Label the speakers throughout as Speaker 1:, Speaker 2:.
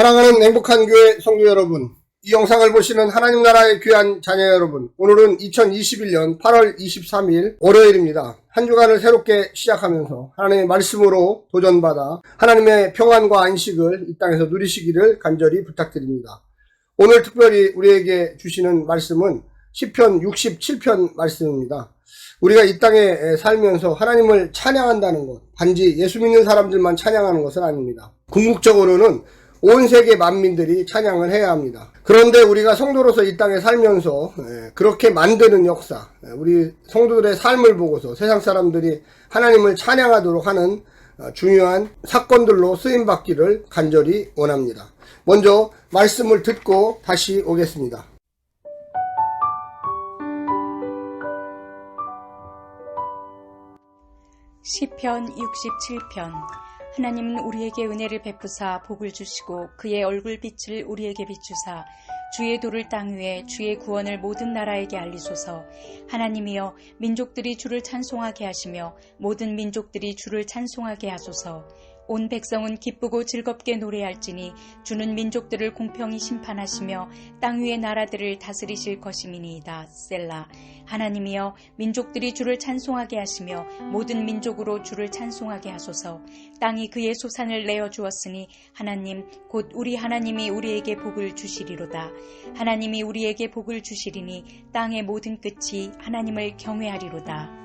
Speaker 1: 사랑하는 행복한 교회 성도 여러분, 이 영상을 보시는 하나님 나라의 귀한 자녀 여러분, 오늘은 2021년 8월 23일 월요일입니다. 한 주간을 새롭게 시작하면서 하나님의 말씀으로 도전받아 하나님의 평안과 안식을 이 땅에서 누리시기를 간절히 부탁드립니다. 오늘 특별히 우리에게 주시는 말씀은 시편 67편 말씀입니다. 우리가 이 땅에 살면서 하나님을 찬양한다는 것, 단지 예수 믿는 사람들만 찬양하는 것은 아닙니다. 궁극적으로는 온 세계 만민들이 찬양을 해야 합니다. 그런데 우리가 성도로서 이 땅에 살면서 그렇게 만드는 역사, 우리 성도들의 삶을 보고서 세상 사람들이 하나님을 찬양하도록 하는 중요한 사건들로 쓰임받기를 간절히 원합니다. 먼저 말씀을 듣고 다시 오겠습니다.
Speaker 2: 시편 67편. 하나님은 우리에게 은혜를 베푸사 복을 주시고 그의 얼굴빛을 우리에게 비추사 주의 도를 땅 위에 주의 구원을 모든 나라에게 알리소서. 하나님이여, 민족들이 주를 찬송하게 하시며 모든 민족들이 주를 찬송하게 하소서. 온 백성은 기쁘고 즐겁게 노래할지니 주는 민족들을 공평히 심판하시며 땅 위의 나라들을 다스리실 것임이니이다. 셀라. 하나님이여, 민족들이 주를 찬송하게 하시며 모든 민족으로 주를 찬송하게 하소서. 땅이 그의 소산을 내어 주었으니 하나님 곧 우리 하나님이 우리에게 복을 주시리로다. 하나님이 우리에게 복을 주시리니 땅의 모든 끝이 하나님을 경외하리로다.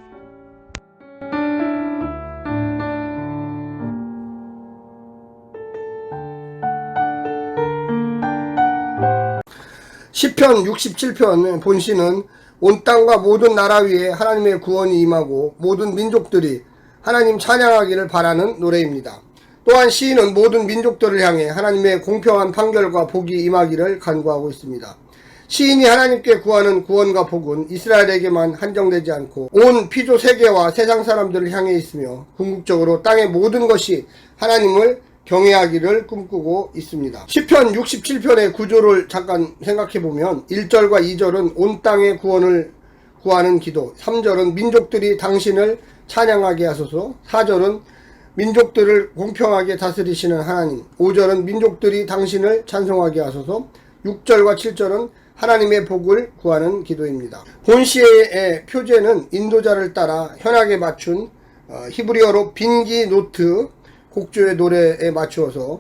Speaker 1: 시편 67편 본시는 온 땅과 모든 나라 위에 하나님의 구원이 임하고 모든 민족들이 하나님 찬양하기를 바라는 노래입니다. 또한 시인은 모든 민족들을 향해 하나님의 공평한 판결과 복이 임하기를 간구하고 있습니다. 시인이 하나님께 구하는 구원과 복은 이스라엘에게만 한정되지 않고 온 피조 세계와 세상 사람들을 향해 있으며 궁극적으로 땅의 모든 것이 하나님을 경외하기를 꿈꾸고 있습니다. 시편 67편의 구조를 잠깐 생각해보면 1절과 2절은 온 땅의 구원을 구하는 기도, 3절은 민족들이 당신을 찬양하게 하소서, 4절은 민족들을 공평하게 다스리시는 하나님, 5절은 민족들이 당신을 찬송하게 하소서, 6절과 7절은 하나님의 복을 구하는 기도입니다. 본시의 표제는 인도자를 따라 현악에 맞춘 히브리어로 빈기 노트 곡조의 노래에 맞추어서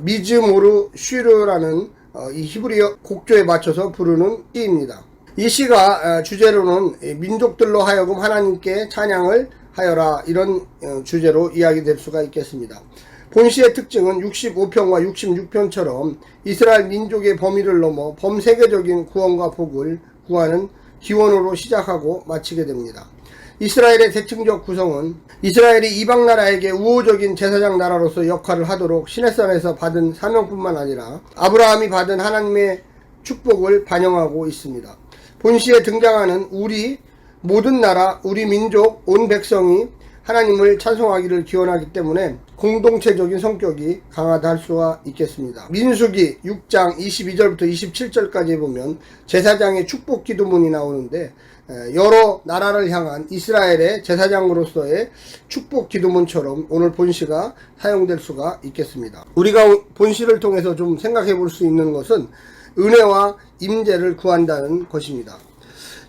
Speaker 1: 미즈모르 쉬르라는 이 히브리어 곡조에 맞춰서 부르는 시입니다. 이 시가 주제로는 민족들로 하여금 하나님께 찬양을 하여라, 이런 주제로 이야기될 수가 있겠습니다. 본시의 특징은 65편과 66편처럼 이스라엘 민족의 범위를 넘어 범세계적인 구원과 복을 구하는 기원으로 시작하고 마치게 됩니다. 이스라엘의 대칭적 구성은 이스라엘이 이방 나라에게 우호적인 제사장 나라로서 역할을 하도록 시내산에서 받은 사명뿐만 아니라 아브라함이 받은 하나님의 축복을 반영하고 있습니다. 본시에 등장하는 우리, 모든 나라, 우리 민족, 온 백성이 하나님을 찬송하기를 기원하기 때문에 공동체적인 성격이 강하다 할 수가 있겠습니다. 민수기 6장 22절부터 27절까지 보면 제사장의 축복 기도문이 나오는데 여러 나라를 향한 이스라엘의 제사장으로서의 축복 기도문처럼 오늘 본시가 사용될 수가 있겠습니다. 우리가 본시를 통해서 좀 생각해 볼 수 있는 것은 은혜와 임재를 구한다는 것입니다.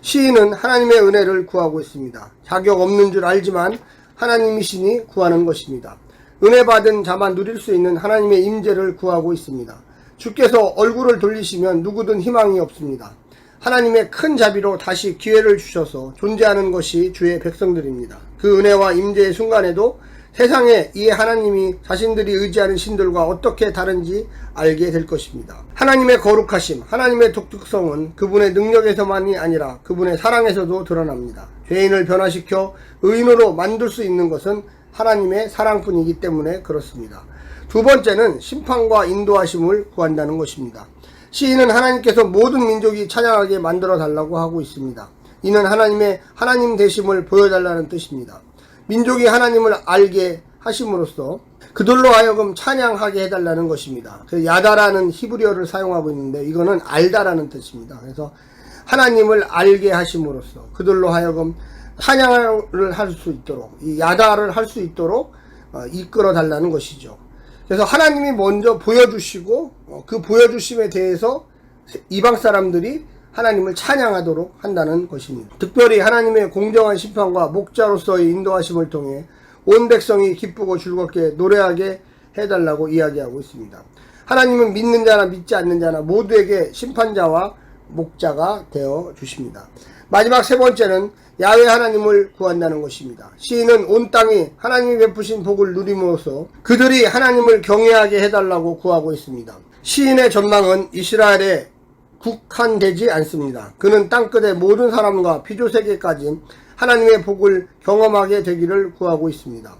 Speaker 1: 시인은 하나님의 은혜를 구하고 있습니다. 자격 없는 줄 알지만 하나님이시니 구하는 것입니다. 은혜 받은 자만 누릴 수 있는 하나님의 임재를 구하고 있습니다. 주께서 얼굴을 돌리시면 누구든 희망이 없습니다. 하나님의 큰 자비로 다시 기회를 주셔서 존재하는 것이 주의 백성들입니다. 그 은혜와 임재의 순간에도 세상에 이 하나님이 자신들이 의지하는 신들과 어떻게 다른지 알게 될 것입니다. 하나님의 거룩하심, 하나님의 독특성은 그분의 능력에서만이 아니라 그분의 사랑에서도 드러납니다. 죄인을 변화시켜 의인으로 만들 수 있는 것은 하나님의 사랑뿐이기 때문에 그렇습니다. 두 번째는 심판과 인도하심을 구한다는 것입니다. 시인은 하나님께서 모든 민족이 찬양하게 만들어 달라고 하고 있습니다. 이는 하나님의 하나님 되심을 보여달라는 뜻입니다. 민족이 하나님을 알게 하심으로써 그들로 하여금 찬양하게 해달라는 것입니다. 그래서 야다라는 히브리어를 사용하고 있는데 이거는 알다라는 뜻입니다. 그래서 하나님을 알게 하심으로써 그들로 하여금 찬양을 할 수 있도록, 이 야다를 할 수 있도록 이끌어 달라는 것이죠. 그래서 하나님이 먼저 보여주시고 그 보여주심에 대해서 이방 사람들이 하나님을 찬양하도록 한다는 것입니다. 특별히 하나님의 공정한 심판과 목자로서의 인도하심을 통해 온 백성이 기쁘고 즐겁게 노래하게 해달라고 이야기하고 있습니다. 하나님은 믿는 자나 믿지 않는 자나 모두에게 심판자와 목자가 되어 주십니다. 마지막 세 번째는 야훼 하나님을 구한다는 것입니다. 시인은 온 땅이 하나님이 베푸신 복을 누림으로써 그들이 하나님을 경외하게 해달라고 구하고 있습니다. 시인의 전망은 이스라엘에 국한되지 않습니다. 그는 땅끝의 모든 사람과 피조세계까지 하나님의 복을 경험하게 되기를 구하고 있습니다.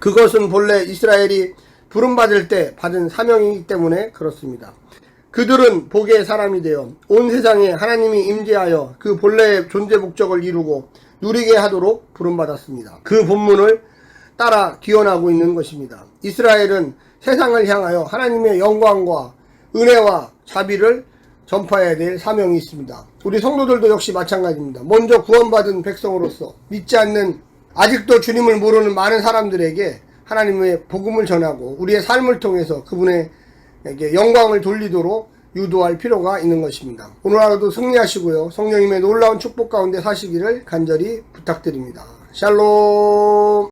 Speaker 1: 그것은 본래 이스라엘이 부름받을 때 받은 사명이기 때문에 그렇습니다. 그들은 복의 사람이 되어 온 세상에 하나님이 임재하여 그 본래의 존재 목적을 이루고 누리게 하도록 부름받았습니다. 그 본문을 따라 기원하고 있는 것입니다. 이스라엘은 세상을 향하여 하나님의 영광과 은혜와 자비를 전파해야 될 사명이 있습니다. 우리 성도들도 역시 마찬가지입니다. 먼저 구원받은 백성으로서 믿지 않는 아직도 주님을 모르는 많은 사람들에게 하나님의 복음을 전하고 우리의 삶을 통해서 그분에게 영광을 돌리도록 유도할 필요가 있는 것입니다. 오늘 하루도 승리하시고요. 성령님의 놀라운 축복 가운데 사시기를 간절히 부탁드립니다. 샬롬.